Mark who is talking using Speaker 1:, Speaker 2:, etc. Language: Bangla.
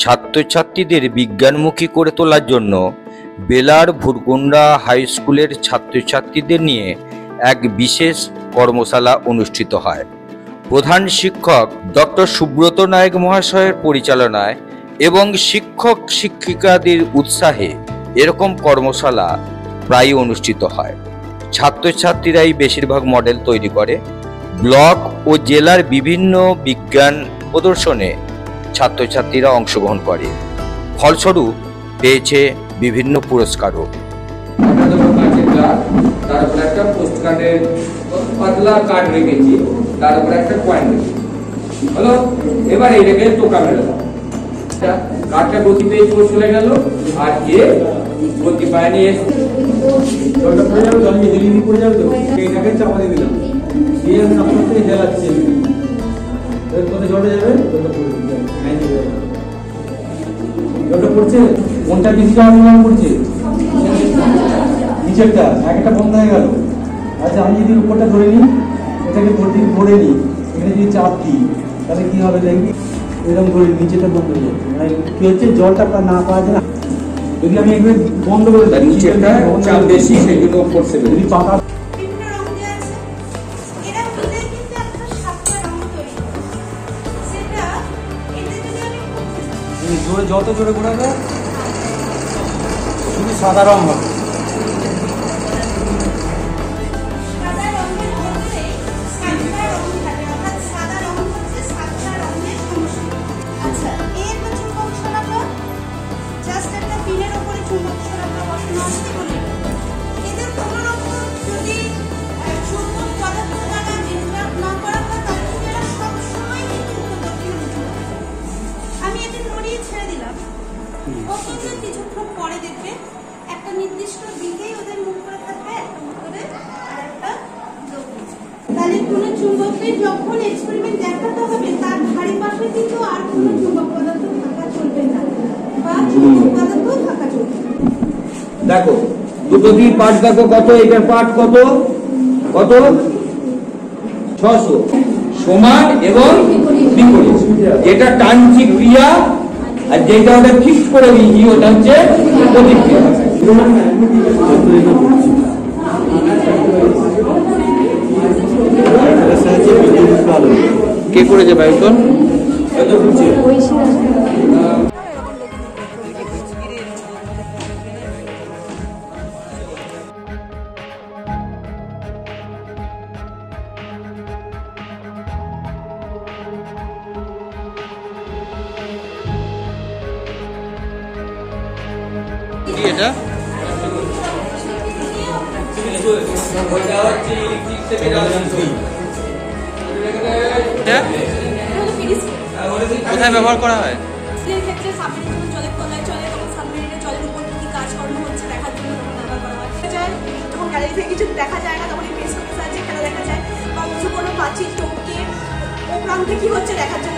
Speaker 1: ছাত্রছাত্রীদের বিজ্ঞানমুখী করে তোলার জন্য বেলার ভুরকুন্ডা হাই স্কুলের ছাত্রছাত্রীদের নিয়ে এক বিশেষ কর্মশালা অনুষ্ঠিত হয়। প্রধান শিক্ষক ডক্টর সুব্রত নায়ক মহাশয়ের পরিচালনায় এবং শিক্ষক শিক্ষিকাদের উৎসাহে এরকম কর্মশালা প্রায়ই অনুষ্ঠিত হয়। ছাত্রছাত্রীরাই বেশিরভাগ মডেল তৈরি করে। ব্লক ও জেলার বিভিন্ন বিজ্ঞান প্রদর্শনে ছাত্রছাত্রীরা অংশগ্রহণ করে, ফলস্বরূপ পেয়েছে বিভিন্ন পুরস্কারও।
Speaker 2: তার উপরে একটা পোস্ট কার্ডের পাতলা কার্ড রেখেছি, তার উপরে একটা কয়েন রেখেছি। হলো, এবার এইটাকে টোকা মেরে দাও। কার্ডটা গতি পেয়ে চলে গেল, আর এ গতি পায়নি। জলটা পড়ে যাবে, জল নিয়ে দিল্লি পড়ে যাবে, তো এইটাকে চাপা দিয়ে দিলাম। দিয়ে আমি আপনার হেলাচ্ছি, কোথায় জলটা যাবে, জলটা পড়ে যাবে। জলটা পড়ছে, কোনটা বেশি জল পড়ছে? নিচেরটা একটা বন্ধ হয়ে গেল। আচ্ছা, আমি যদি উপরটা ধরে নিই, এটাকে ধরে নিই, এখানে যদি চাপ দিই তাহলে কি হবে দেখি, এরকম ধরে নিচেটা বন্ধ হয়ে যাবে। মানে কি হচ্ছে, জলটা না পাওয়া যায় না। যদি আমি এখানে বন্ধ করে দিই, নিচেরটা চাপ বেশি, সেই জন্য পড়ছে। যদি পাকা জোরে, যত জোরে ঘোরাবে শুধু সাদা রং হবে।
Speaker 3: কিছুক্ষণ পরে দেখবে একটা নির্দিষ্ট দিকেই ওদের মুখ করে থাকবে, একটা মুখ করে আর একটা তাহলে কোনো চুম্বককে যখন এক্সপেরিমেন্ট দেখাতে হবে তার ধারে পাশে কিন্তু আর কোনো চুম্বক পদার্থ থাকা চলবে না, বা চুম্বক পদার্থ থাকা চলবে না।
Speaker 2: দেখো দুটো কি পাঠ দেখো, কত এটার পাঠ কত কত 600 সমান এবং বিপরীত। যেটা টানচিক ক্রিয়া আর যেটা ওটা ফিক্স করে দিয়েছি ওটা হচ্ছে প্রতিক্রিয়া। কে করেছে বায়ুটন?
Speaker 1: এটা কোথায় ব্যবহার করা হয়?
Speaker 3: ক্ষেত্রে সাবমেরিনের জলের তলায় চলে, তখন সাবমেরিনের জলের উপর কি কাজকর্ম হচ্ছে দেখার জন্য তখন ব্যবহার করা হয়। যখন গ্যালারি থেকে কিছু দেখা যায় না তখন এই পেরিস্কোপের সাহায্যে খেলা দেখা যায়, বা উঁচু কোনো প্রাচীর টপকে ও প্রান্তে কি হচ্ছে দেখার জন্য